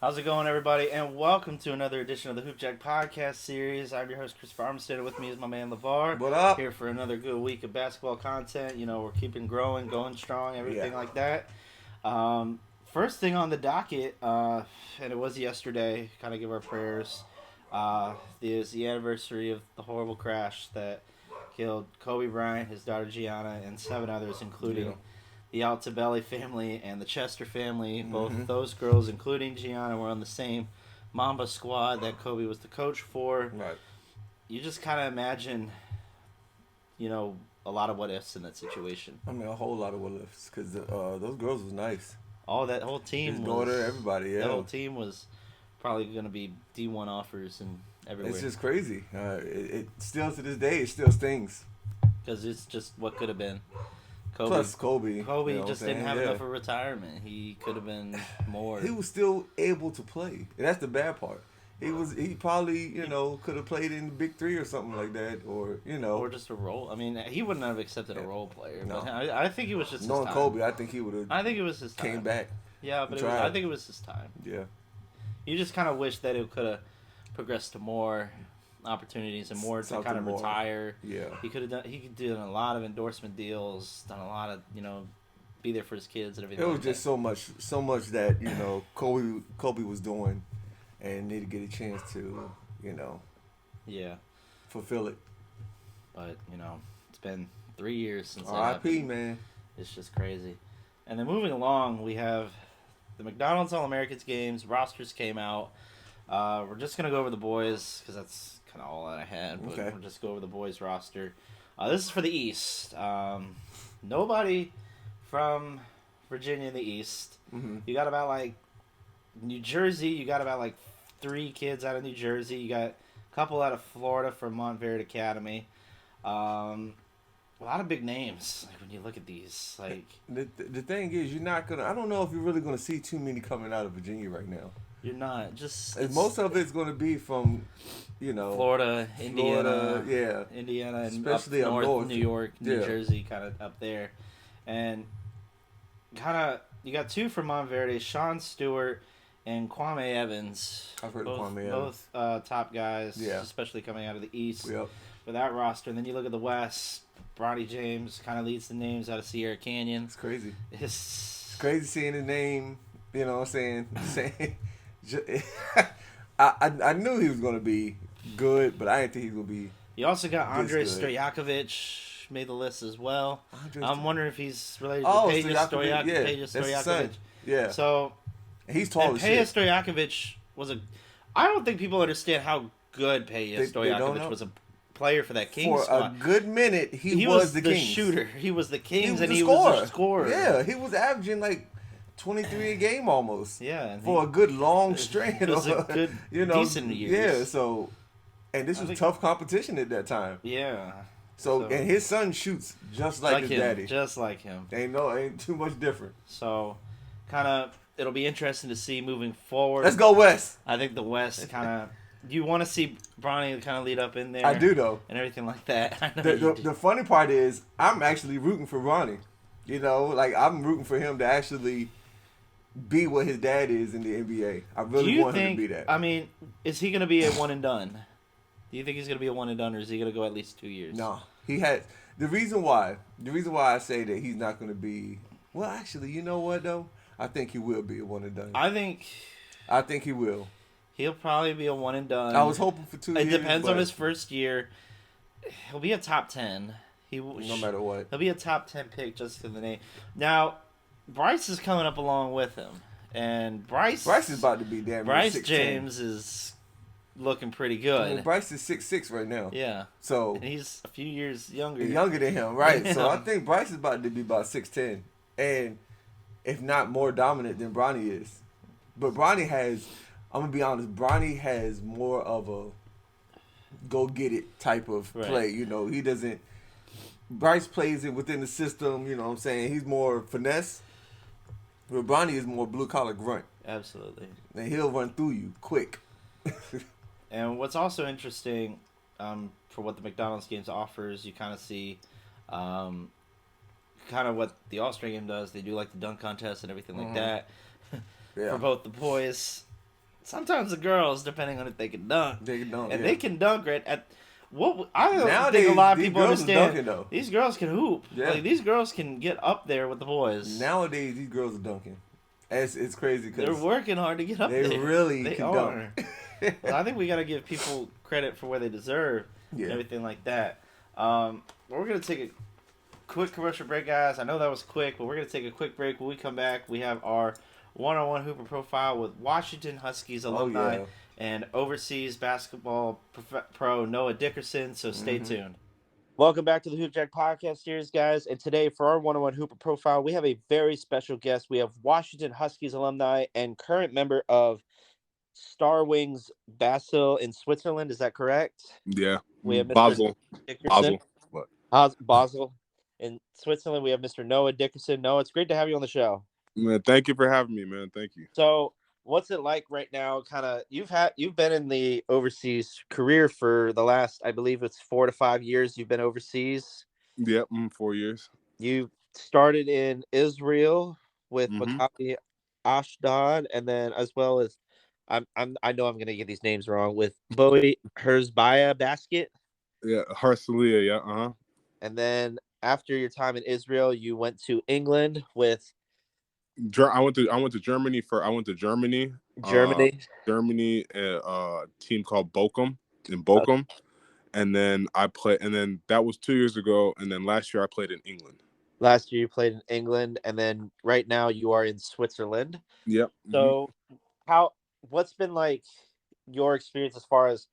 How's it going, everybody? And welcome to another edition of the Hoop Jack Podcast Series. I'm your host, Christopher Armstead. With me is my man, LeVar. What up? Here for another good week of basketball content. You know, we're keeping growing, going strong, everything like that. First thing on the docket, and it was yesterday, kind of give our prayers, is the anniversary of the horrible crash that killed Kobe Bryant, his daughter Gianna, and 7 others, including the Altobelli family and the Chester family. Both those girls, including Gianna, were on the same Mamba squad that Kobe was the coach for. Right. You just kind of imagine, a lot of what ifs in that situation. I mean, a whole lot of what ifs because those girls was nice. That whole team His was. daughter, everybody, yeah. The whole team was probably going to be D1 offers and everywhere. It's just crazy. It still, to this day, it still stings. Because it's just what could have been. Kobe. Plus Kobe. Just didn't have enough of retirement. He could have been more. He was still able to play. And that's the bad part. He probably, could have played in the Big Three or something like that, or just a role. I mean, he wouldn't have accepted a role player. No. But I think it was just knowing his time. Kobe, I think he would have. I think it was his time. Came back. Yeah, but I think it was his time. Yeah. You just kind of wish that it could have progressed to more opportunities and more to kind of retire. Yeah. He could do a lot of endorsement deals, done a lot of, be there for his kids and everything. It was just so much that, Kobe was doing and need to get a chance to, fulfill it. But, it's been 3 years since that R.I.P., happened. man. It's just crazy. And then moving along, we have the McDonald's All-Americans games. Rosters came out. We're just going to go over the boys because that's kind of all that I had. But Okay. we'll just go over the boys roster. This is for the East. Nobody from Virginia in the East. Mm-hmm. You got about, New Jersey. You got about, 3 kids out of New Jersey. You got a couple out of Florida from Montverde Academy. A lot of big names. When you look at these, the thing is, you're not gonna. I don't know if you're really gonna see too many coming out of Virginia right now. you're not just Most of it's gonna be from, Florida, Indiana, Indiana, and especially up north, north. New York, New Yeah. Jersey, kind of up there, and you got 2 from Montverde, Sean Stewart and Kwame Evans. I've heard of Kwame Evans. Both top guys, Yeah. especially coming out of the East. Yep. For that roster, and then you look at the West. Bronny James kind of leads the names out of Sierra Canyon. It's crazy. It's Crazy seeing his name. You know what I'm saying? I knew he was gonna be good, but I didn't think he was gonna be. You also got Andre good. Stojakovic made the list as well. I'm wondering if he's related to Stojakovic, Peja that's his Stojakovic. son. Yeah. So He's tall as Peja shit. Stojakovic was I don't think people understand how good Peja They don't know. Stojakovic was a player for that Kings For squad. a good minute, he was the the Kings. shooter. He was the Kings, and the he was the scorer. Yeah, he was averaging 23 a game almost. Yeah, and for a good long string. It was a good, decent years. Yeah, so, and this was tough competition at that time. Yeah. So and his son shoots just like his him, daddy. just like him. Ain't too much different. So, it'll be interesting to see moving forward. Let's go West. I think the West you want to see Bronny kind of lead up in there. I do though, and everything like that. I know the funny part is I'm actually rooting for Ronnie. I'm rooting for him to actually be what his dad is in the NBA. I really want him to be that. I mean, is he going to be a one and done? Do you think he's going to be a one and done, or is he going to go at least 2 years? No, he had the reason why I say that he's not going to be. Well, actually, you know what though? I think he will be a one and done. I think he will. He'll probably be a one and done. I was hoping for 2 years. It depends on his first year. He'll be a top 10. No matter what. He'll be a top 10 pick just for the name. Now, Bryce is coming up along with him. And Bryce is about to be damn near Bryce 6'10". James is looking pretty good. I mean, Bryce is 6'6" right now. Yeah. So and he's a few years younger. Younger than him, right. So I think Bryce is about to be about 6'10". And if not more dominant than Bronny is. But Bronny has, I'm going to be honest, Bronny has more of a go-get-it type of play. He doesn't, Bryce plays it within the system, you know what I'm saying? He's more finesse. But Bronny is more blue-collar grunt. Absolutely. And he'll run through you quick. And what's also interesting for what the McDonald's games offers, you kind of see kind of what the All-Star game does. They do like the dunk contest and everything like that Yeah. for both the boys Sometimes the girls, depending on if they can dunk, They don't. and Yeah. they can dunk right at what I don't think a Nowadays, lot of these people girls is understand. dunking though. These girls can hoop. Yeah. Like these girls can get up there with the boys. Nowadays, these girls are dunking. It's crazy They're because working hard to get up they there. really They can dunk. are. Well, I think we got to give people credit for where they deserve and Yeah. everything like that. We're gonna take a quick commercial break, guys. I know that was quick, but we're gonna take a quick break. When we come back, we have our one-on-one Hooper profile with Washington Huskies alumni and overseas basketball pro Noah Dickerson. So stay tuned. Welcome back to the Hoop Jack Podcast series, guys. And today, for our one-on-one Hooper profile, we have a very special guest. We have Washington Huskies alumni and current member of Star Wings Basel in Switzerland. Is that correct? Yeah. We have Mr. Basel. Dickerson. What? Basel. In Switzerland, we have Mr. Noah Dickerson. Noah, it's great to have you on the show. Man, thank you for having me, man. Thank you. So, what's it like right now? Kind of, you've been in the overseas career for the last, I believe it's 4 to 5 years. You've been overseas. Yep, 4 years. You started in Israel with Mm-hmm. Maccabi Ashdod, and then as well as I know I'm gonna get these names wrong with Bowie Herzbaya Basket. Yeah, Harsalia, yeah, uh-huh. And then after your time in Israel, you went to England with I went to Germany Germany. Germany, a team called Bochum in Bochum. And then that was 2 years ago, and then last year I played in England. Last year you played in England, and then right now you are in Switzerland. Yep. So what's been like your experience as far as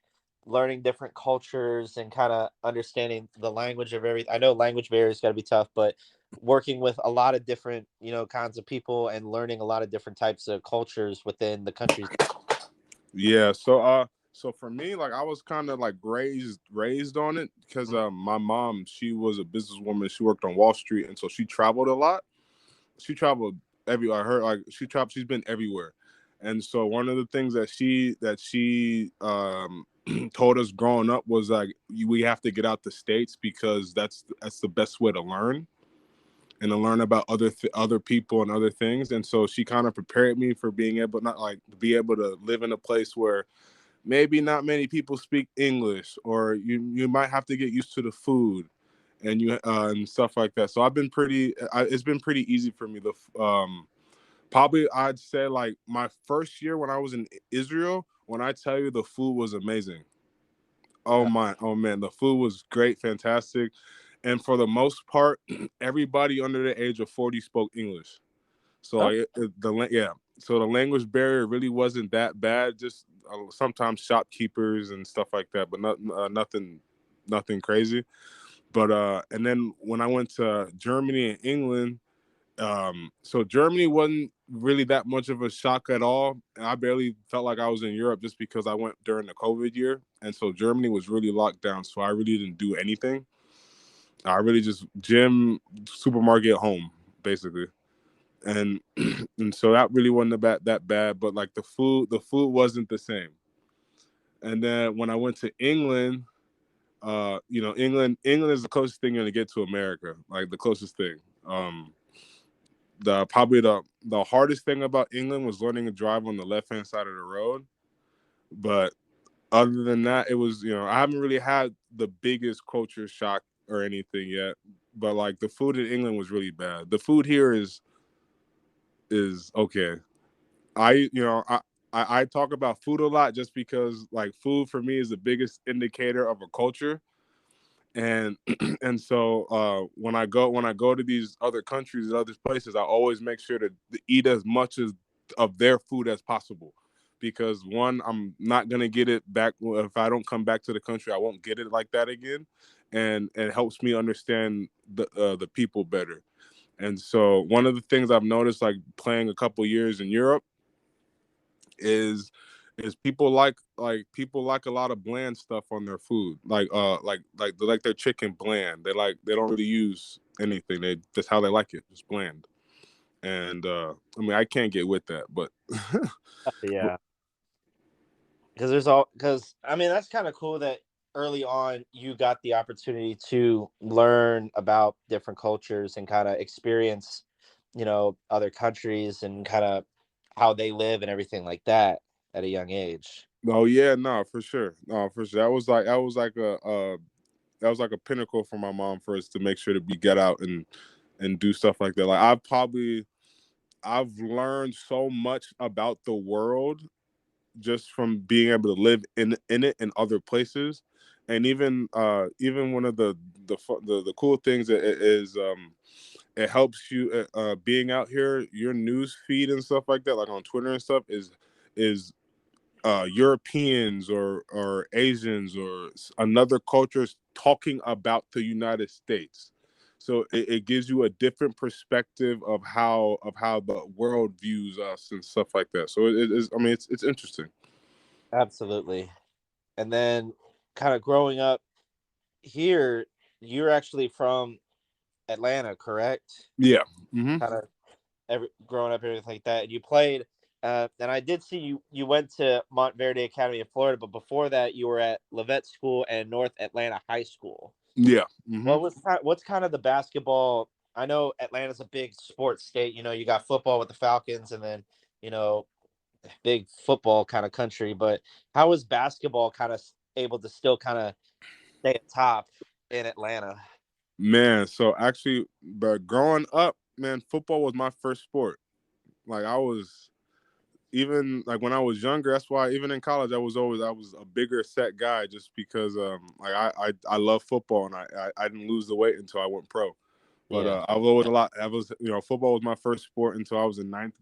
learning different cultures and kind of understanding the language of everything? I know language barriers got to be tough, but working with a lot of different, kinds of people and learning a lot of different types of cultures within the countries. Yeah, so for me, like I was kind of like raised on it because my mom, she was a businesswoman. She worked on Wall Street, and so she traveled a lot. She traveled everywhere. She's been everywhere. And so one of the things that she told us growing up was like we have to get out the States because that's the best way to learn and to learn about other people and other things. And so she kind of prepared me for being able not like to be able to live in a place where maybe not many people speak English, or you might have to get used to the food and and stuff like that. So it's been pretty easy for me. Probably I'd say like my first year when I was in Israel, when I tell you the food was amazing. Oh man, the food was great, fantastic. And for the most part, everybody under the age of 40 spoke English. So so the language barrier really wasn't that bad. Just sometimes shopkeepers and stuff like that, but nothing crazy. But and then when I went to Germany and England, so Germany wasn't really that much of a shock at all. And I barely felt like I was in Europe just because I went during the COVID year, and so Germany was really locked down. So I really didn't do anything. I really just gym, supermarket, home, basically. And and so that really wasn't that bad, but like the food wasn't the same. And then when I went to England, England is the closest thing you're gonna get to America, like the closest thing. The hardest thing about England was learning to drive on the left hand side of the road, but other than that, it was I haven't really had the biggest culture shock or anything yet. But like the food in England was really bad. The food here is okay. I you know I talk about food a lot just because like food for me is the biggest indicator of a culture. And and so when I go to these other countries and other places, I always make sure to eat as much as of their food as possible, because one, I'm not gonna get it back if I don't come back to the country. I won't get it like that again, and it helps me understand the people better. And so one of the things I've noticed, like playing a couple years in Europe, is people like a lot of bland stuff on their food, like they like their chicken bland. They don't really use anything. That's how they like it, just bland. And I mean, I can't get with that, but Yeah, because I mean that's kind of cool that early on you got the opportunity to learn about different cultures and kind of experience, other countries and kind of how they live and everything like that. at a young age. Oh yeah, no, for sure. No, for sure. That was like a pinnacle for my mom for us to make sure that we get out and do stuff like that. Like I've learned so much about the world just from being able to live in it in other places, and even one of the cool things that is it helps you being out here. Your news feed and stuff like that, like on Twitter and stuff, is Europeans or Asians or another cultures talking about the United States. So it gives you a different perspective of how the world views us and stuff like that. So it is. I mean, it's interesting. Absolutely. And then kind of growing up here, you're actually from Atlanta, correct? Yeah. Hmm. Kind of growing up, everything like that. And you played, and I did see you went to Montverde Academy in Florida, but before that, you were at Levet School and North Atlanta High School. Yeah. Hmm. What's kind of the basketball? I know Atlanta's a big sports state. You know, you got football with the Falcons, and then you know, big football kind of country. But how is basketball kind of able to still kind of stay at top in Atlanta? Man, so actually, but growing up, man, football was my first sport. Like I was even like when I was younger. That's why even in college, I was a bigger set guy just because like I love football and I didn't lose the weight until I went pro. But Yeah. I was a lot. I was football was my first sport until I was in ninth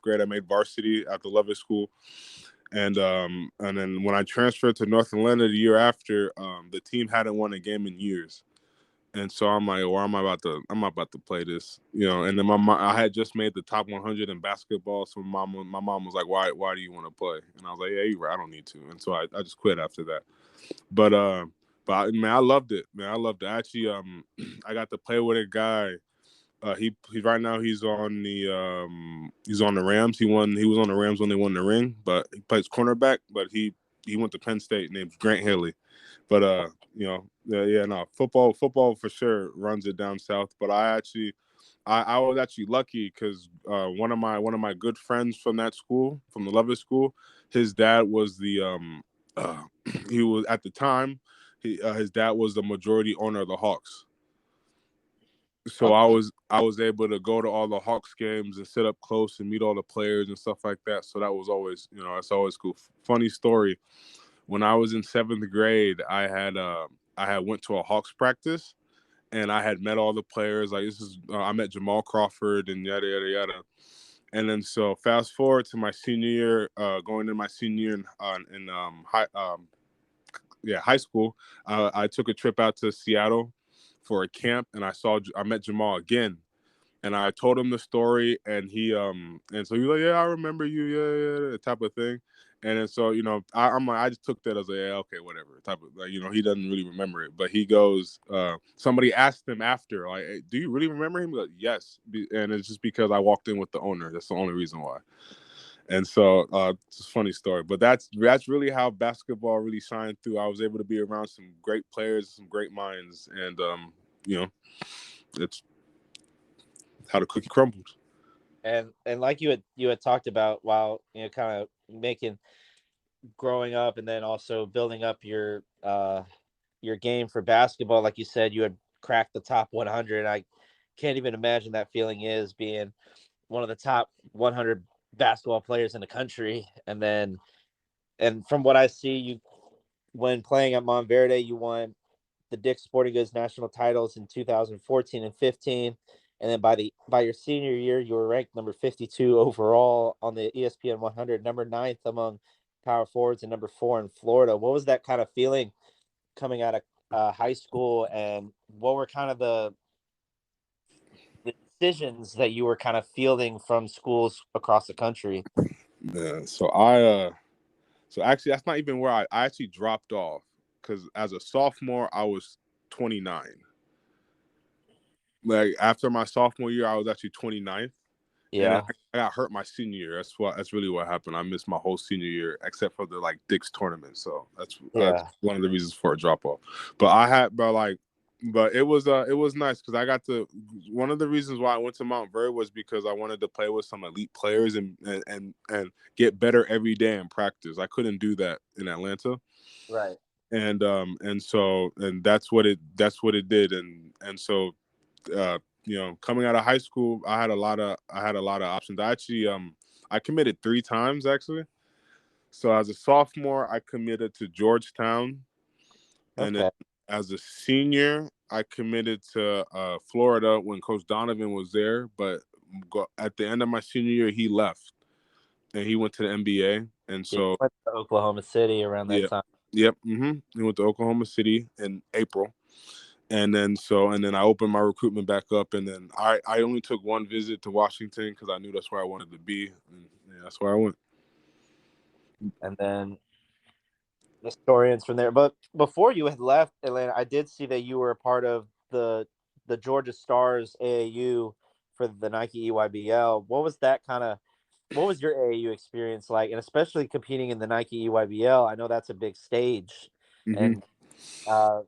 grade. I made varsity at the Levitt School, and then when I transferred to North Atlanta the year after, the team hadn't won a game in years. And so I'm like, well, I'm about to play this, And then I had just made the top 100 in basketball, so my mom was like, why do you want to play? And I was like, yeah, you're right, I don't need to. And so I just quit after that. But man, I loved it, man. I loved it. Actually, I got to play with a guy. He right now he's on the Rams. He was on the Rams when they won the ring, but he plays cornerback. But he went to Penn State, named Grant Haley. But yeah, no, football for sure runs it down south. But I was actually lucky because one of my good friends from that school, from the Levis school, his dad was he was at the time, his dad was the majority owner of the Hawks. So I Okay. was I was able to go to all the Hawks games and sit up close and meet all the players and stuff like that. So that was always, that's always cool. Funny story. When I was in seventh grade, I had went to a Hawks practice and I had met all the players. Like I met Jamal Crawford and yada yada yada. And then so fast forward to my senior year, going into my senior year in high school. I took a trip out to Seattle for a camp, and I met Jamal again, and I told him the story, and and so he was like, yeah, I remember you, yeah, yeah, type of thing. And then so I'm like, I just took that as a, yeah, okay, whatever type of, like, he doesn't really remember it, but he goes, somebody asked him after, like, hey, do you really remember him? He goes, yes. And it's just because I walked in with the owner. That's the only reason why. And so it's a funny story, but that's really how basketball really shined through. I was able to be around some great players, some great minds, and you know, it's how the cookie crumbles. And like you had talked about while kind of making growing up and then also building up your game for basketball, like you said, you had cracked the top 100. I can't even imagine that feeling is being one of the top 100 basketball players in the country. And from what I see, you when playing at Montverde, you won the Dick's Sporting Goods national titles in 2014 and 15. And then by your senior year, you were ranked number 52 overall on the ESPN 100, number ninth among power forwards, and number 4 in Florida. What was that kind of feeling coming out of high school, and what were kind of the decisions that you were kind of fielding from schools across the country? Yeah, so actually that's not even where I actually dropped off, because as a sophomore I was 29. Like after my sophomore year I was actually 29th, and then Yeah, I got hurt my senior year. That's really what happened. I missed my whole senior year except for the like Dick's tournament. So that's yeah, one of the reasons for a drop off. But I had, but like But it was nice because I got to. One of the reasons why I went to Mount Vernon was because I wanted to play with some elite players and get better every day in practice. I couldn't do that in Atlanta, Right. and that's what it did, and so coming out of high school, I had a lot of options. I committed 3 times actually. So as a sophomore, I committed to Georgetown, and then Okay. as a senior, I committed to Florida when Coach Donovan was there. But at the end of my senior year, he left and he went to the NBA. And Yeah, so, went to Oklahoma City around that yeah, time. yep, he went to Oklahoma City in April. And then I opened my recruitment back up, and then I only took one visit to Washington because I knew that's where I wanted to be, and yeah, that's where I went. And then the historians from there. But before you had left Atlanta, I did see that you were a part of the Georgia Stars AAU for the Nike EYBL. What was that kind of? What was your AAU experience like, and especially competing in the Nike EYBL? I know that's a big stage, hmm and uh,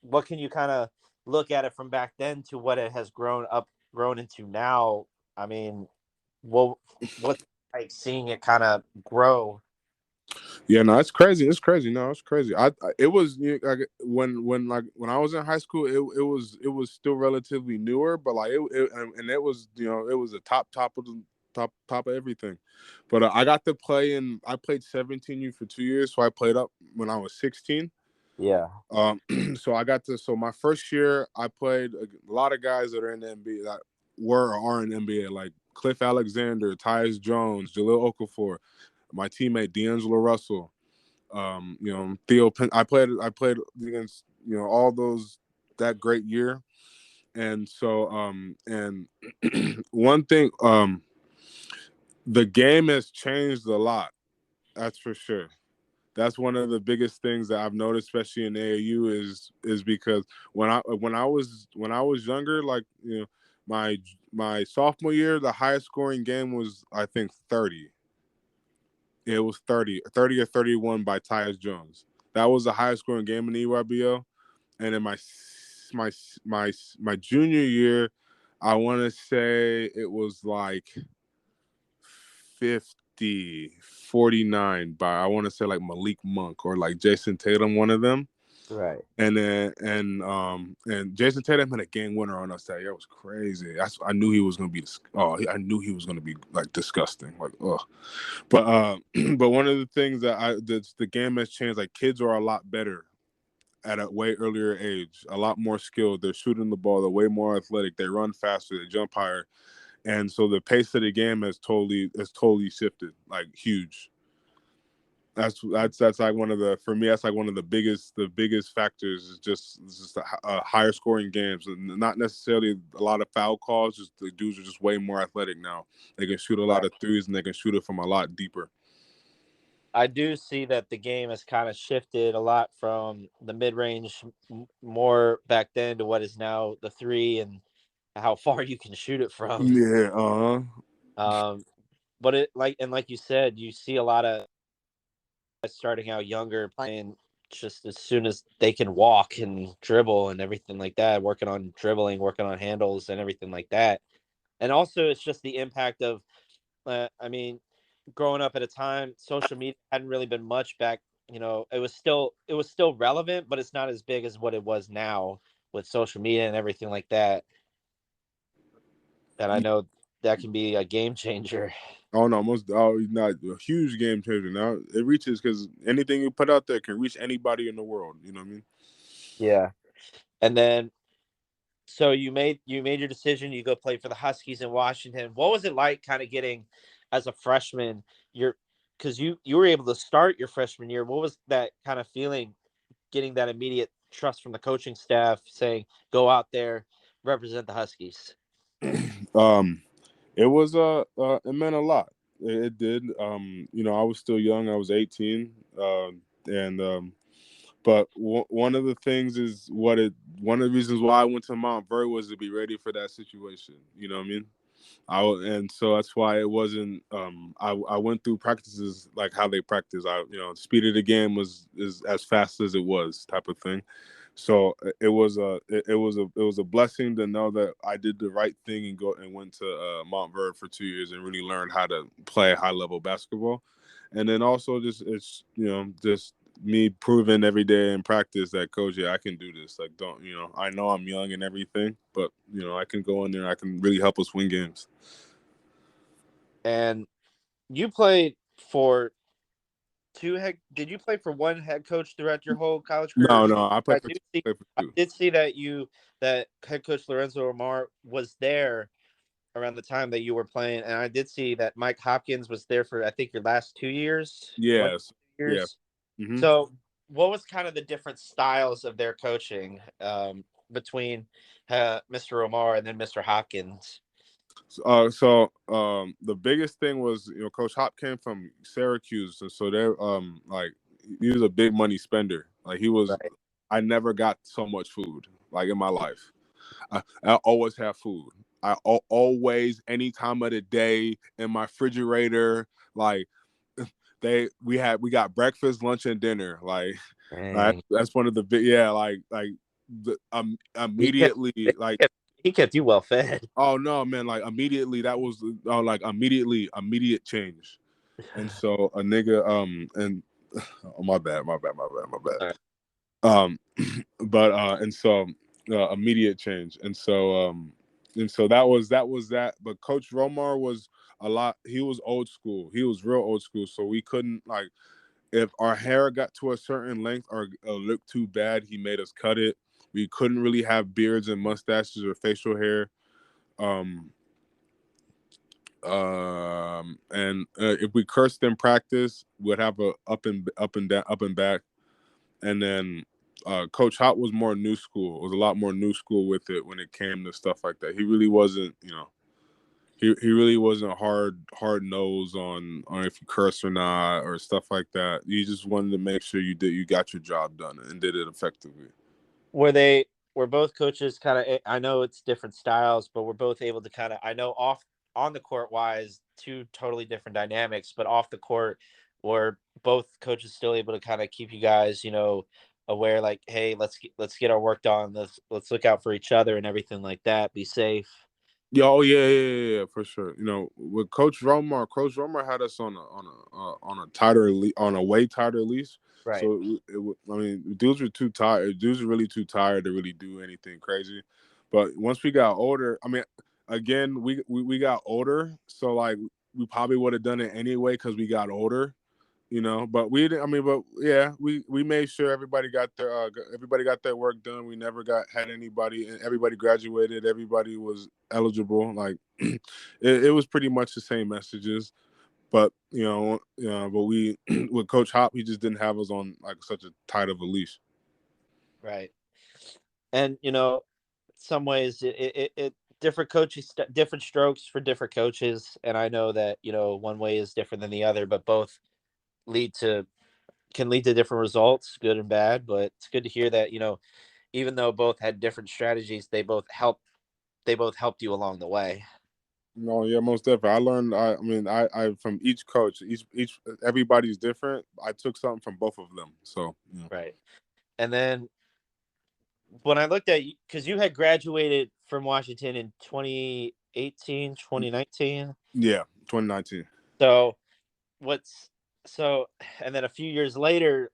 what can you kind of look at it from back then to what it has grown into now? I mean, what's like seeing it kind of grow? Yeah, no, it's crazy. It's crazy. No, it's crazy. It was like when I was in high school, it was still relatively newer, but like and it was it was the top of the top of everything. But I played 17U for 2 years, so I played up when I was 16. Yeah, So so my first year I played a lot of guys that are in the NBA that were or are in the NBA, like Cliff Alexander, Tyus Jones, Jaleel Okafor, my teammate D'Angelo Russell, Theo. I played against all those that great year, and so and one thing, the game has changed a lot. That's for sure. That's one of the biggest things that I've noticed, especially in AAU, is because when I was younger, like my sophomore year, the highest scoring game was I think 30. It was 30 or 31 by Tyus Jones. That was the highest scoring game in the EYBL. And in my junior year, I want to say it was like 50-49 by I want to say like Malik Monk or like Jason Tatum, one of them. right. And Jason Tatum had a game winner on us that year. It was crazy. I knew he was gonna be. I knew he was gonna be like disgusting. Like, oh, but but one of the things the game has changed. Like kids are a lot better at a way earlier age, a lot more skilled. They're shooting the ball. They're way more athletic. They run faster. They jump higher, and so the pace of the game has totally shifted, like huge. That's like one of the for me that's like one of the biggest factors is just higher scoring games, and not necessarily a lot of foul calls. Just the dudes are just way more athletic now. They can shoot a lot Right. of threes and they can shoot it from a lot deeper. I do see that the game has kind of shifted a lot from the mid range more back then to what is now the three and how far you can shoot it from. Yeah, Um, but like you said, you see a lot of guys starting out younger playing just as soon as they can walk and dribble and everything like that, working on dribbling, working on handles and everything like that. And also, it's just the impact of, I mean, growing up at a time, social media hadn't really been much back. It was still relevant, but it's not as big as what it was now with social media and everything like that. And I know that can be a game changer. oh no, not a huge game changer now. It reaches because anything you put out there can reach anybody in the world. You know what I mean? Yeah. And then so you made your decision. You go play for the Huskies in Washington. What was it like, kind of getting as a freshman? You're because you were able to start your freshman year. What was that kind of feeling, getting that immediate trust from the coaching staff, saying go out there, represent the Huskies? um, it meant a lot. It did. I was still young. I was 18, and but one of the things is one of the reasons why I went to Mount Vernon was to be ready for that situation. You know what I mean? And so that's why it wasn't. I went through practices like how they practice. Speed of the game was is as fast as it was type of thing. So it was a blessing to know that I did the right thing and went to Montverde for 2 years and really learned how to play high level basketball, and then also just it's just me proving every day in practice that coach, yeah, I can do this. Like, don't I know I'm young and everything, but I can go in there, I can really help us win games. And you played for did you play for one head coach throughout your whole college career? No, I I played for do two. see, Played for I two. did see that head coach Lorenzo Omar was there around the time that you were playing, and I did see that Mike Hopkins was there for I think your last 2 years, 1 Yes, two yeah. years. Mm-hmm. So, what was kind of the different styles of their coaching between Mr. Omar and then Mr. Hopkins? The biggest thing was Coach Hop came from Syracuse, and so they're like he was a big money spender. Like he was, Right. I never got so much food like in my life. I always have food. Always any time of the day in my refrigerator. Like we got breakfast, lunch, and dinner. Like Dang. that's one of the big He kept immediately he like. kept, he kept you well fed. Oh no, man! Like immediately, that was like immediate change, and so a nigga and oh, my bad, my bad. All right. Um, but and so immediate change, and so that was that. But Coach Romar was a lot. He was old school. He was real old school. So we couldn't like if our hair got to a certain length or looked too bad, he made us cut it. We couldn't really have beards and mustaches or facial hair. Um, and if we cursed in practice, we'd have a up and down, up and back. And then Coach Hot was more new school. It was a lot more new school with it when it came to stuff like that. He really wasn't, he really wasn't hard nosed on if you curse or not or stuff like that. You just wanted to make sure you got your job done and did it effectively. Were both coaches kind of, I know it's different styles, but we're both able to kind of, I know off on the court wise, two totally different dynamics, but off the court, were both coaches still able to kind of keep you guys, aware, like, hey, let's get our work done. Let's look out for each other and everything like that. Be safe. Yeah, oh yeah, for sure. With Coach Romer had us on a on a way tighter leash. Right. So I mean, dudes were too tired. Dudes were really too tired to really do anything crazy. But once we got older, I mean, again, we got older, so like we probably would have done it anyway because we got older. But we didn't. I mean, but yeah, we made sure everybody got their work done. We never had anybody, and everybody graduated. Everybody was eligible. Like it was pretty much the same messages. But but we with Coach Hop, he just didn't have us on like such a tight of a leash. Right. And some ways it different coaches, different strokes for different coaches, and I know that one way is different than the other, but both lead to can lead to different results, good and bad. But it's good to hear that even though both had different strategies, they both helped you along the way. No, yeah, most definitely. I learned. I mean, I from each coach, each everybody's different. I took something from both of them. So Right. And then when I looked at you, because you had graduated from Washington in 2018, 2019. yeah, 2019. So what's so and then a few years later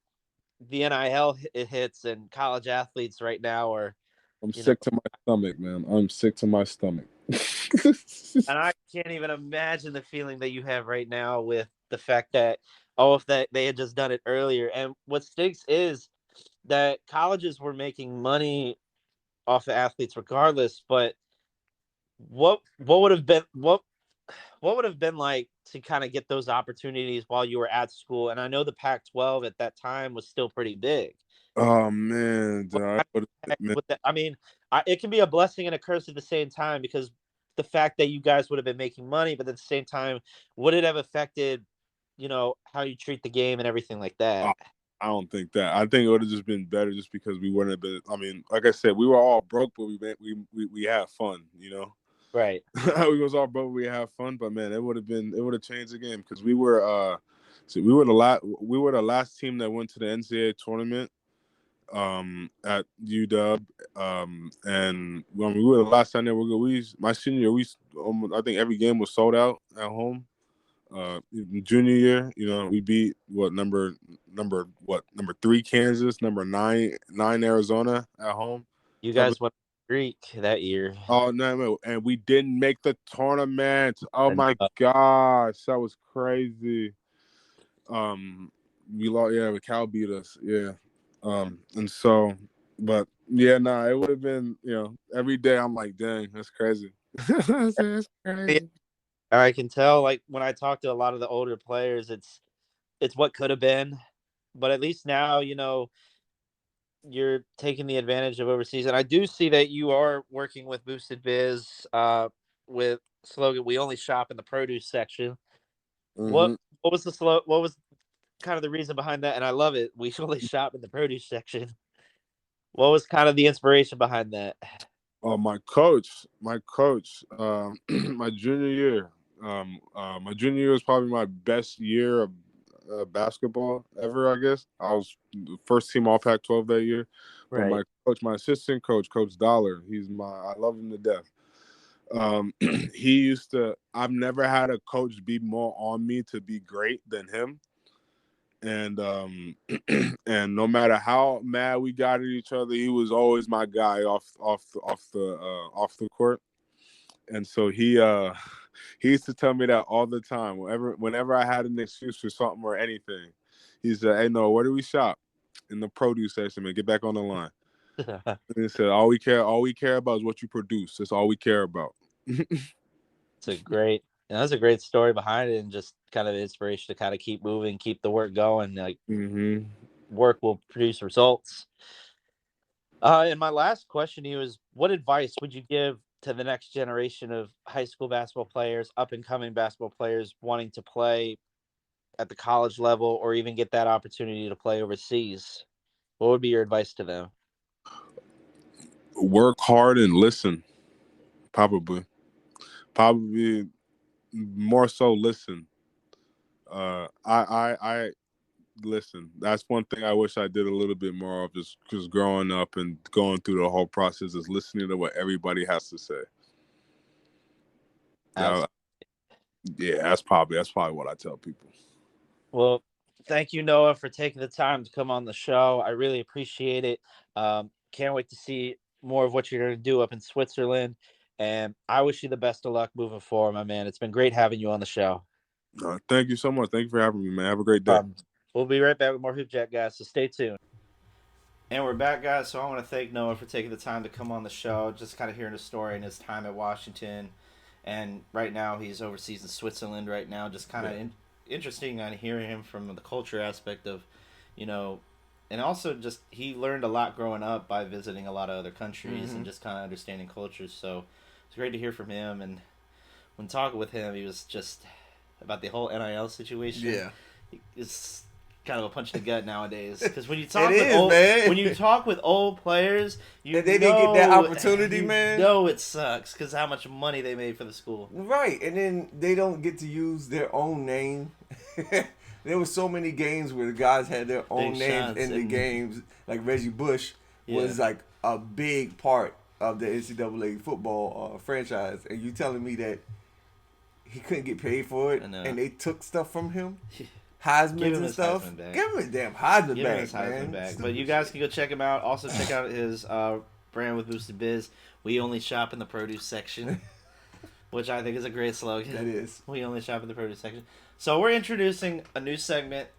the NIL it hits, and college athletes right now are I'm you know sick to my stomach, man. I'm sick to my stomach. and I can't even imagine the feeling that you have right now with the fact that, oh, if that they had just done it earlier. And what stinks is that colleges were making money off the athletes regardless, but what would have been what would have been like to kind of get those opportunities while you were at school? And I know the Pac-12 at that time was still pretty big. Oh man, What dog. kind of with that? I mean, it can be a blessing and a curse at the same time, because the fact that you guys would have been making money, but at the same time, would it have affected, how you treat the game and everything like that? I don't think that. I think it would have just been better just because we wouldn't have been. I mean, like I said, we were all broke, but we had fun. Right. We was all broke, we had fun, but man, it would have changed the game because we were so we were the last team that went to the NCAA tournament. at UW. And when we were the last time there, my senior year, I think every game was sold out at home. Junior year, we beat number 3 Kansas, number nine Arizona at home. You guys went Greek that year. Oh no, and we didn't make the tournament. Oh my gosh, that was crazy. We lost. Yeah, but Cal beat us. Yeah, and so, but yeah, it would have been. Every day I'm like, dang, that's crazy. That's crazy. I can tell, like when I talk to a lot of the older players, it's what could have been, but at least now you're taking the advantage of overseas. And I do see that you are working with Boosted Biz, with slogan "We only shop in the produce section." Mm-hmm. What was what was kind of the reason behind that? And I love it. We only shop in the produce section. What was kind of the inspiration behind that? Oh, my coach, my junior year. My junior year was probably my best year of basketball ever. I guess I was the first team All Pac-12 that year. But Right. my assistant coach, Coach Dollar, I love him to death. He used to. I've never had a coach be more on me to be great than him. And and no matter how mad we got at each other, he was always my guy off the court. And so he he used to tell me that all the time. Whenever I had an excuse for something or anything, he said, "Hey, no, where do we shop? In the produce section, man. Get back on the line." And he said, all we care about is what you produce. That's all we care about." That's a great story behind it, and just kind of inspiration to kind of keep moving, keep the work going. Like work will produce results. And my last question to you is, what advice would you give to the next generation of high school basketball players, up and coming basketball players wanting to play at the college level or even get that opportunity to play overseas? What would be your advice to them? Work hard and listen. Probably more so listen. I listen. That's one thing I wish I did a little bit more of, just because growing up and going through the whole process is listening to what everybody has to say. Yeah, that's probably what I tell people. Well, thank you, Noah, for taking the time to come on the show. I really appreciate it. Can't wait to see more of what you're going to do up in Switzerland. And I wish you the best of luck moving forward, my man. It's been great having you on the show. Thank you so much. Thank you for having me, man. Have a great day. We'll be right back with more Hoop Jack, guys, so stay tuned. And we're back, guys. So I want to thank Noah for taking the time to come on the show, just kind of hearing his story and his time at Washington. And right now he's overseas in Switzerland right now, just kind of interesting on hearing him from the culture aspect of, and also just he learned a lot growing up by visiting a lot of other countries and just kind of understanding cultures. So it's great to hear from him. And when talking with him, he was just about the whole NIL situation. Yeah, it's kind of a punch in the gut nowadays, because when you talk with old players, they didn't get that opportunity, man. It sucks because how much money they made for the school, right? And then they don't get to use their own name. There were so many games where the guys had their own names in the games. Like Reggie Bush was like a big part of the NCAA football franchise, and you telling me that he couldn't get paid for it, and they took stuff from him? Heisman and stuff. Give him his damn Heisman back. But you guys can go check him out. Also check out his brand with Boosted Biz. We only shop in the produce section, which I think is a great slogan. That is. We only shop in the produce section. So we're introducing a new segment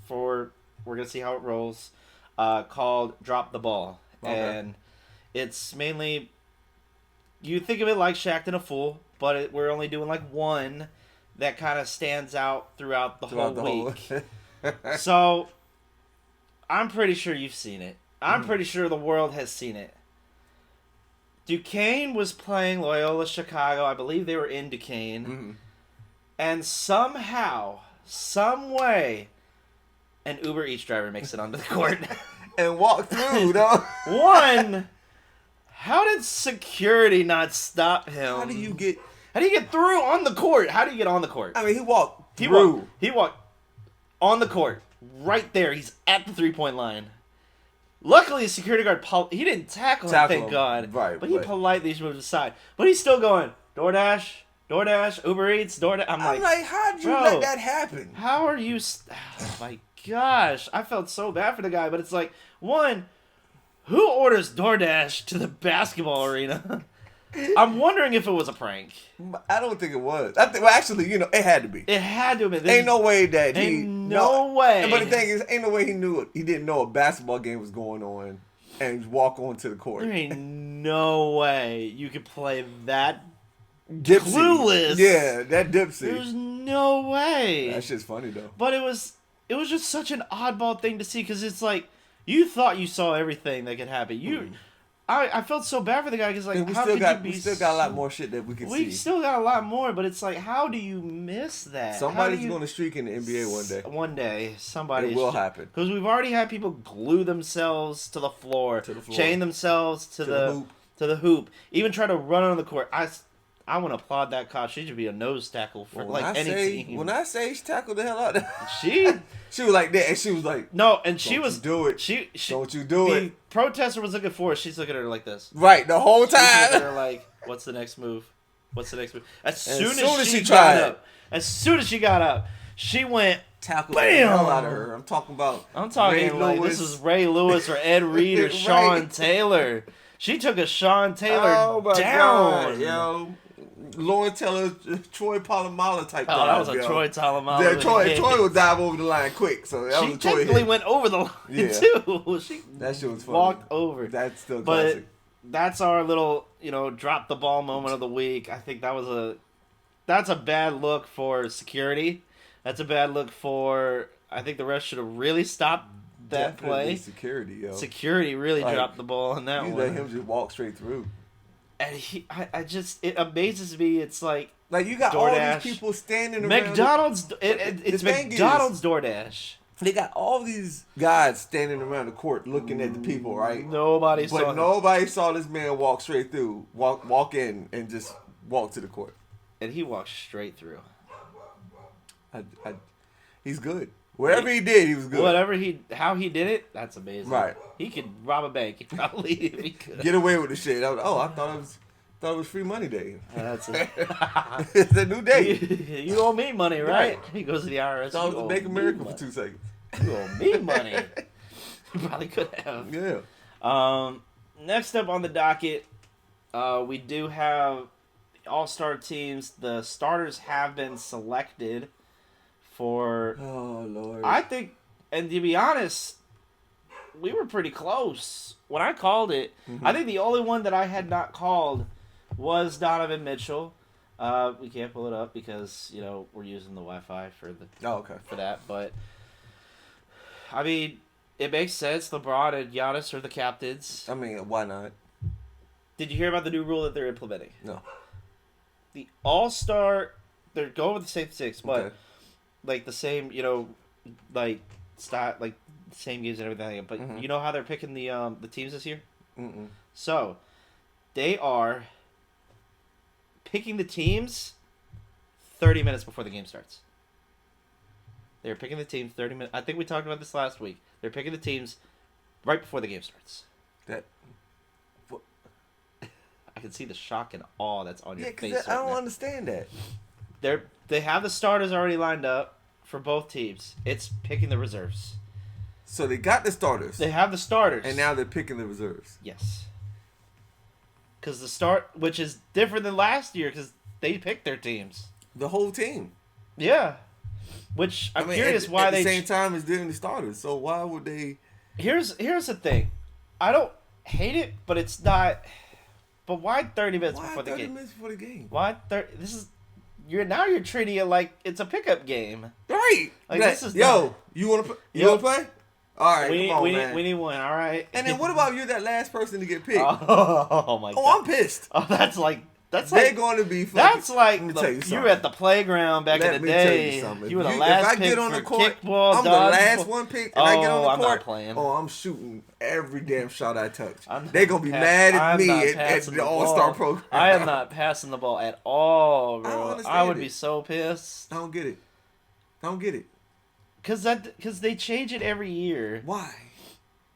we're gonna see how it rolls, called Drop the Ball. Okay. And it's mainly, you think of it like Shaqtin' a Fool, but we're only doing like one that kind of stands out throughout the whole week. So, I'm pretty sure you've seen it. I'm pretty sure the world has seen it. Duquesne was playing Loyola Chicago. I believe they were in Duquesne. And somehow, some way, an Uber Eats driver makes it onto the court. And walk through, though. One, how did security not stop him? How do you get through on the court? How do you get on the court? I mean, he walked through. He walked on the court. Right there. He's at the 3-point line. Luckily, the security guard, he didn't tackle him, thank God. Right, but he politely just moved aside. But he's still going, DoorDash, Uber Eats, DoorDash. I'm like, how'd you let that happen? How are you? Oh my gosh, I felt so bad for the guy. But it's like, one, who orders DoorDash to the basketball arena? I'm wondering if it was a prank. I don't think it was. Actually, it had to be. It had to have been. Ain't no way that no way. But the thing is, ain't no way he knew it. He didn't know a basketball game was going on and walk onto the court. There ain't no way you could play that Dipsy. clueless. Yeah, that Dipsy. There's no way. That shit's funny though. But it was just such an oddball thing to see because it's like you thought you saw everything that could happen. I felt so bad for the guy because like we how still could got you be we still got a lot more shit that we can see. We still got a lot more, but it's like how do you miss that? Somebody's going to streak in the NBA one day. One day, somebody. It will happen because we've already had people glue themselves to the floor, chain themselves to the hoop, even try to run on the court. I want to applaud that coach. She should be a nose tackle for any team. When I say she tackled the hell out of that, she was like that, and she was like, no, and she was do it. She don't you do it. The protester was looking for her. She's looking at her like this. Right, the whole time. She's looking at her like, what's the next move? What's the next move? As soon as she got up, she went tackled the hell out of her. I'm talking like this is Ray Lewis or Ed Reed or Sean Taylor. She took a Sean Taylor down. God, yo. Lauren Taylor, Troy Polamalu type. Oh, that was a Troy Polamalu. Yeah, Troy would dive over the line quick. So that was a Troy technically went over the line too. That shit was funny. Walked over. That's still classic. But that's our little, drop the ball moment of the week. I think that's a bad look for security. That's a bad look for. I think the refs should have really stopped that play. Security really dropped the ball in that one. You let him just walk straight through. And it amazes me. It's like you got DoorDash, all these people standing around. McDonald's. It's McDonald's DoorDash. They got all these guys standing around the court looking at the people, right? Nobody saw this man walk straight through, walk in, and just walk to the court. And he walked straight through. He's good. Whatever he did, he was good. How he did it, that's amazing. Right. He could rob a bank. He probably if he could. Get away with the shit. I thought it was free money day. That's it. It's a new day. You owe me money, right? He goes to the IRS. I thought it was Make America for 2 seconds. You owe me money. You probably could have. Yeah. Next up on the docket, we do have all-star teams. The starters have been selected for. Oh Lord. I think, and to be honest, we were pretty close when I called it. I think the only one that I had not called was Donovan Mitchell. We can't pull it up because we're using the Wi-Fi for for that. But I mean, it makes sense. LeBron and Giannis are the captains. I mean, why not? Did you hear about the new rule that they're implementing? No. The All-Star, they're going with the same six, but like the same, style, like the same games and everything. But you know how they're picking the teams this year? Mm-mm. So they are picking the teams 30 minutes before the game starts. They're picking the teams 30 minutes. I think we talked about this last week. They're picking the teams right before the game starts. I can see the shock and awe that's on your face. I don't understand that. They have the starters already lined up for both teams. It's picking the reserves. So they got the starters. They have the starters. And now they're picking the reserves. Yes. Because which is different than last year because they picked their teams. The whole team. Yeah. Which I'm curious why they... At the same time as doing the starters. So why would they... Here's the thing. I don't hate it, but it's not... But why 30 minutes before the game? 30 minutes before the game? Why 30... You're treating it like it's a pickup game. Right. Like this is you want to play? All right, come on, man. We need one, all right? And then what about you're that last person to get picked? Oh my God. Oh, I'm pissed. Oh, they're going to be fucking... That's like you were at the playground back in the day. You were the last pick for kickball, I'm the last one pick, and I get on the court. I'm not playing. Oh, I'm shooting every damn shot I touch. They're going to be mad at me at the All-Star program. I am not passing the ball at all, bro. I would be so pissed. I don't get it. Because they change it every year. Why?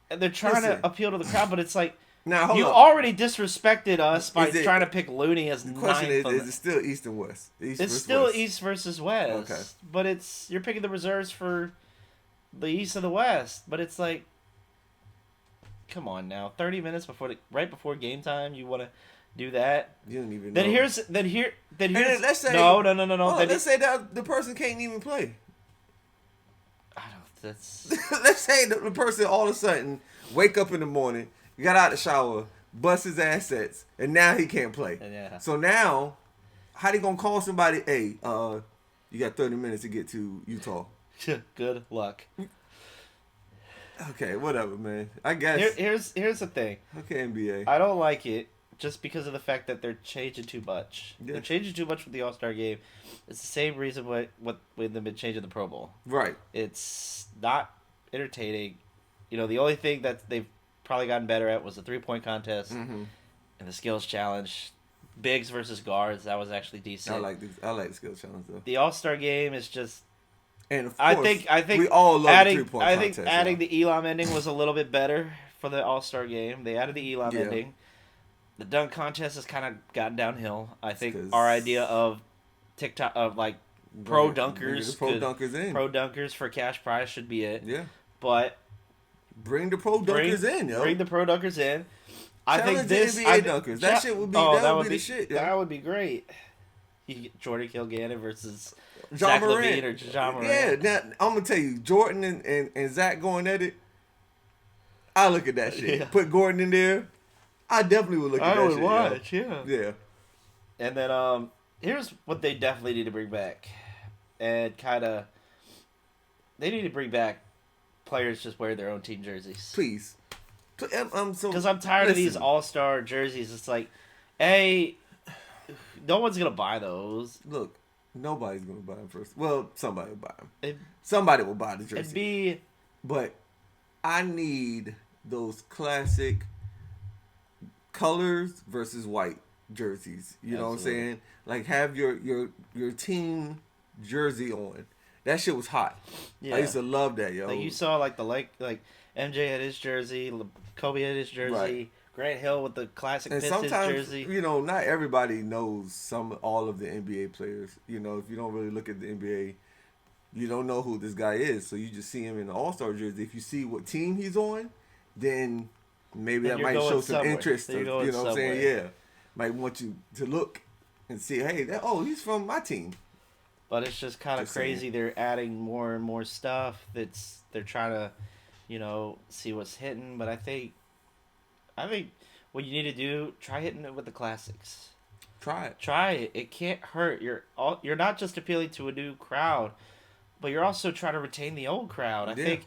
and they're trying to appeal to the crowd, but it's like now you already disrespected us by trying to pick Looney as the question ninth. Is it still East and West? It's still West. East versus West. Okay. But you're picking the reserves for the East and the West. But it's like, come on now, 30 minutes right before game time, you want to do that? You don't even know. Then here's let's say no. Let's say that the person can't even play. I don't. That's. Let's say the person all of a sudden wake up in the morning, got out the shower, bust his assets, and now he can't play. Yeah. So now, how they gonna call somebody? Hey, you got 30 minutes to get to Utah. Good luck. Okay, whatever, man. I guess. Here's the thing. Okay, NBA. I don't like it just because of the fact that they're changing too much. Yeah. They're changing too much with the All-Star game. It's the same reason what they've been changing the Pro Bowl. Right. It's not entertaining. You know, the only thing that they've probably gotten better at was the 3-point contest and the skills challenge. Bigs versus guards, that was actually decent. I like the skills challenge though. The All-Star game is just. And of course, I think we all love adding, the 3-point contest. Adding the Elam ending was a little bit better for the All-Star game. They added the Elam ending. The dunk contest has kind of gotten downhill. I think our idea of TikTok of like pro dunkers for cash prize should be it. Yeah. But bring the pro dunkers in, yo. Bring the pro dunkers in. I think this NBA dunkers. That shit would be that would be the shit. That would be great. You get Jordan Kilgannon versus John Zach LaVine or John Morant. Yeah, now I'm gonna tell you, Jordan and Zach going at it. I look at that shit. Yeah. Put Gordon in there. I definitely would look at that shit. I would watch, yeah. Yeah. And then here's what they definitely need to bring back, and they need to bring back players just wear their own team jerseys. Please. Because I'm tired of these all-star jerseys. It's like, hey, no one's gonna buy those. Look, nobody's gonna buy them first. Well, somebody will buy them. Somebody will buy the jersey. But I need those classic colors versus white jerseys. You know what I'm saying? Like have your team jersey on. That shit was hot. Yeah. I used to love that, yo. Like you saw like MJ had his jersey, Kobe had his jersey, right. Grant Hill with the classic Pistons jersey. You know, not everybody knows all of the NBA players. You know, if you don't really look at the NBA, you don't know who this guy is. So you just see him in the All-Star jersey. If you see what team he's on, then maybe that might show some interest. You know what I'm saying? Yeah. Might want you to look and see, hey, he's from my team. But it's just kind of crazy. Saying. They're adding more and more stuff. They're trying to, see what's hitting. But I think what you need to do, try hitting it with the classics. Try it. It can't hurt. You're not just appealing to a new crowd, but you're also trying to retain the old crowd. I think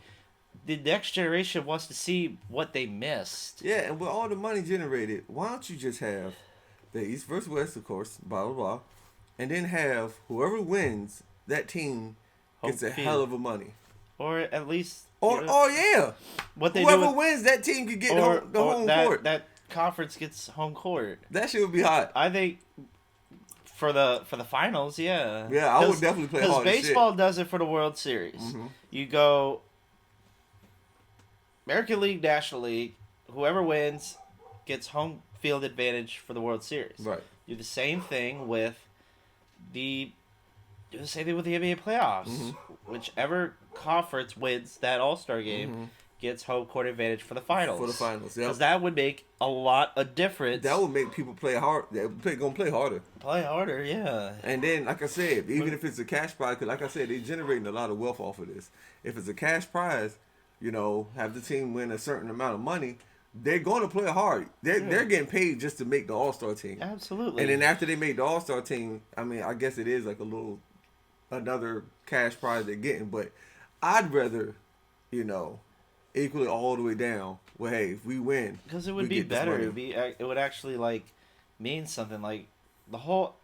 the next generation wants to see what they missed. Yeah, and with all the money generated, why don't you just have the East versus West, of course, blah, blah, blah, and then have whoever wins, that team gets a hell of a money. Or at least... Whoever wins, that team could get the home court. That conference gets home court. That shit would be hot. I think for the finals, yeah. Yeah, I would definitely play hard because baseball does it for the World Series. Mm-hmm. You go American League, National League, whoever wins gets home field advantage for the World Series. Right. Do the same thing with the NBA playoffs. Mm-hmm. Whichever conference wins that All-Star game gets home court advantage for the finals. Because that would make a lot of difference. That would make people play hard. They're going to play harder. Play harder, yeah. And then, like I said, even if it's a cash prize, because like I said, they're generating a lot of wealth off of this. If it's a cash prize, have the team win a certain amount of money, they're going to play hard. They're getting paid just to make the All-Star team. Absolutely. And then after they make the All-Star team, I guess it is like another cash prize they're getting. But I'd rather, equal it all the way down. Well, hey, if we win, because it would be better. It would actually mean something. Like the whole,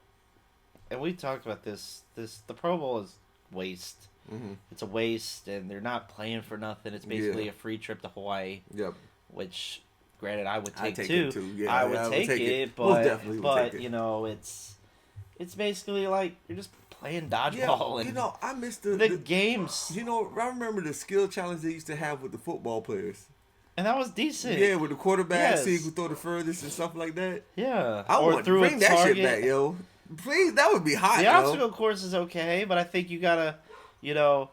and we talked about this. The Pro Bowl is waste. Mm-hmm. It's a waste, and they're not playing for nothing. It's basically a free trip to Hawaii. Yep. Which, granted, I would take too. Yeah, I would take it, but it's basically like you're just playing dodgeball. Yeah, I missed the games. I remember the skill challenge they used to have with the football players. And that was decent. Yeah, with the quarterback, Yes. see who could throw the furthest and stuff like that. Yeah. I or want through bring a that target. shit back, yo. Please, that would be hot, The yo. obstacle course is okay, but I think you gotta, you know,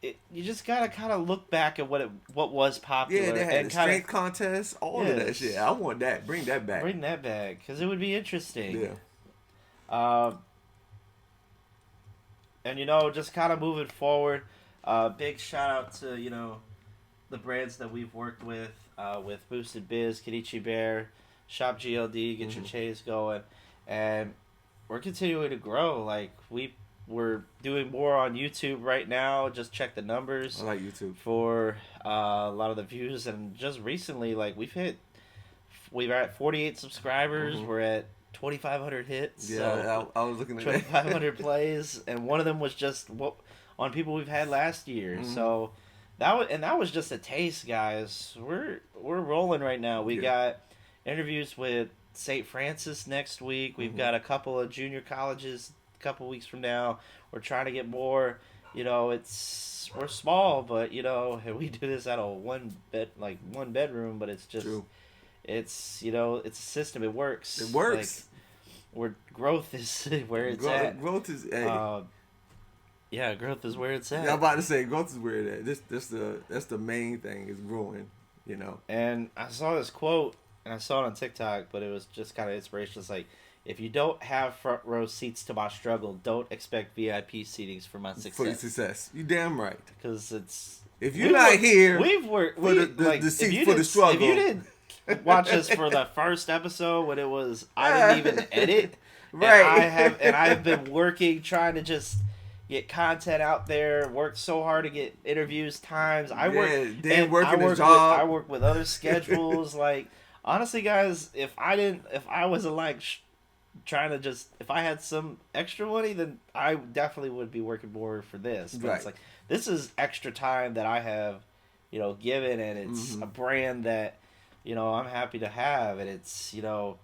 you just gotta kind of look back at what was popular. Yeah, they had and the strength contest, all of that Yes. shit. I want that. Bring that back. Bring that back because it would be interesting. Yeah. And just kind of moving forward, big shout out to the brands that we've worked with Boosted Biz, Kenichi Bear, Shop GLD, get your chains going, and we're continuing to grow. Like we're doing more on YouTube right now. Just check the numbers. I like YouTube for a lot of the views, and just recently, like we're at 48 subscribers. We're at 2,500 hits. Yeah, so I was looking at 2,500 plays, and one of them was just on people we've had last year. So that was just a taste, guys. We're rolling right now. We got interviews with St. Francis next week. We've got a couple of junior colleges a couple weeks from now. We're trying to get more. We're small, but we do this out of one bedroom, but it's just. True. It's it's a system. It works. It works. Where growth is where it's at. Growth is. Hey. Growth is where it's at. Yeah, I'm about to say growth is where it at. That's the main thing is growing. And I saw this quote, and I saw it on TikTok, but it was just kind of inspirational. It's like, if you don't have front row seats to my struggle, don't expect VIP seatings for my success. For your success, you damn right. Because it's if you're not here, we've worked for the seats for the struggle. If you didn't watch us for the first episode when it was I didn't even edit, right? And I've been working trying to just get content out there. Worked so hard to get interviews times. I work with other schedules. Like honestly, guys, if I wasn't like trying to if I had some extra money, then I definitely would be working more for this. But it's like this is extra time that I have, given, and it's a brand that. I'm happy to have, and it's, and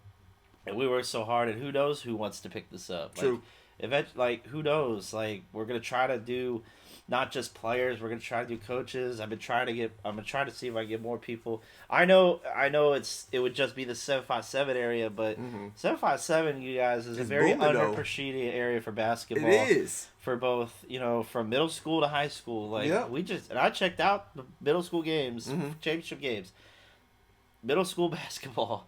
we work so hard, and who knows who wants to pick this up. True. Who knows? Like, we're going to try to do not just players, we're going to try to do coaches. I'm going to try to see if I can get more people. I know it would just be the 757 area, but 757, you guys, is a very underappreciated area for basketball. It is. For both, from middle school to high school. Like, and I checked out the middle school games, championship games. Middle school basketball,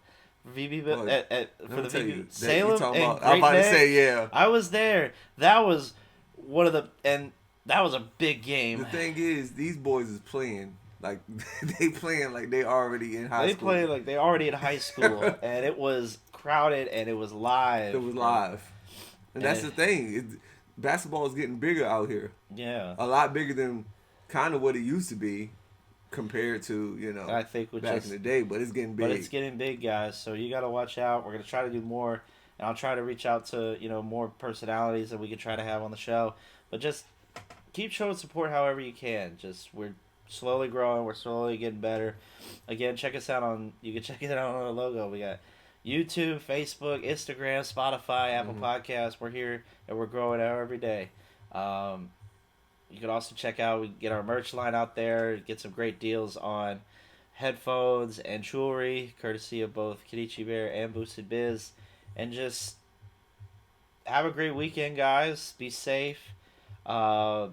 VB for the VB Salem and I'm about to say I was there. That was that was a big game. The thing is, these boys is playing like they already in high school. They play like they already in high school, and it was crowded and it was live. It was live, and that's the thing. Basketball is getting bigger out here. Yeah, a lot bigger than kind of what it used to be. Compared to I think back in the day, but it's getting big. But it's getting big, guys. So you got to watch out. We're gonna try to do more, and I'll try to reach out to more personalities that we could try to have on the show. But just keep showing support however you can. We're slowly growing. We're slowly getting better. Again, check us out on. You can check it out on our logo. We got YouTube, Facebook, Instagram, Spotify, Apple Podcasts. We're here and we're growing out every day. You can also check out, we get our merch line out there, get some great deals on headphones and jewelry, courtesy of both Kenichi Bear and Boosted Biz. And just have a great weekend, guys. Be safe. Try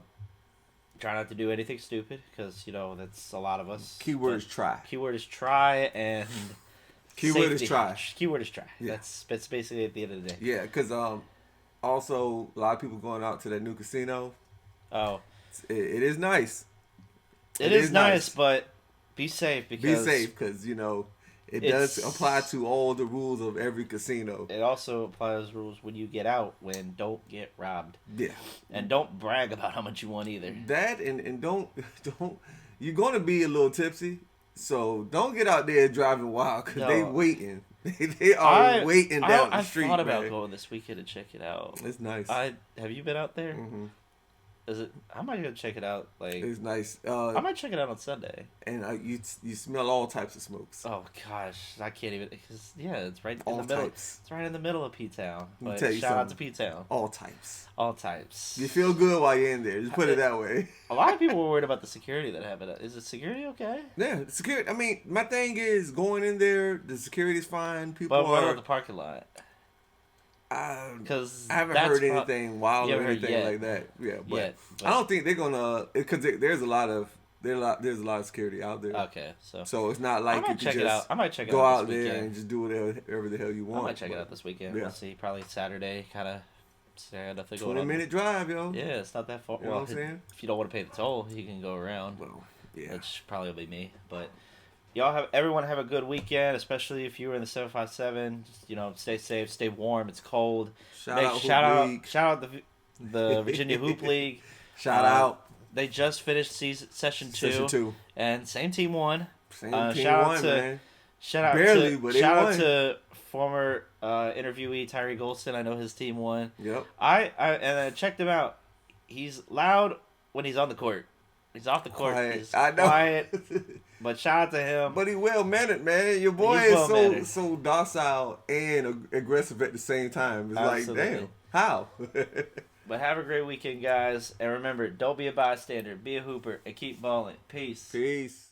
not to do anything stupid, because, that's a lot of us. Keyword is try. Keyword is try, and keyword is try. Keyword is try. Yeah. That's basically at the end of the day. Yeah, because also, a lot of people going out to that new casino. Oh. It is nice. It is nice, but be safe because it does apply to all the rules of every casino. It also applies rules when you get out, when don't get robbed. Yeah. And don't brag about how much you want either. That and don't you're going to be a little tipsy, so don't get out there driving wild because they waiting. They are waiting down the street. I thought about going this weekend to check it out. It's nice. Have you been out there? Mm-hmm. Is it? I might go check it out. Like, It's nice. I might check it out on Sunday. And you smell all types of smokes. Oh gosh, I can't even. Cause it's right in All the middle. types. It's right in the middle of P-Town. But tell you shout out to something. P-Town. All types. All types. You feel good while you're in there. Just put it that way. A lot of people were worried about the security that have it. Is the security okay? Yeah, security. I mean, my thing is going in there. The security's fine. People But what are. about the parking lot? Because I haven't heard anything wild or anything like that. Yeah, but I don't think they're gonna because there's a lot of security out there. Okay, so it's not like I might check it out. I might check it out. Go out this there weekend. and just do whatever the hell you want. I might check it out this weekend. Yeah. We'll see. Probably Saturday, kind of. Nothing going 20-minute drive, yo. Yeah, it's not that far. You know what I'm saying? If you don't want to pay the toll, you can go around. Well, yeah. Which probably will be me, but. Everyone have a good weekend, especially if you were in the 757. Just, stay safe, stay warm. It's cold. Shout out the Virginia Hoop League. Shout out. They just finished session 2. And same team won. Same team won, man. Shout out to former interviewee Tyree Golston. I know his team won. Yep. I checked him out. He's loud when he's on the court. He's off the court. Quiet. He's quiet. But shout out to him. But he well mannered, man. Your boy is so docile and aggressive at the same time. It's Absolutely. Like, damn, how? But have a great weekend, guys. And remember, don't be a bystander. Be a hooper and keep balling. Peace. Peace.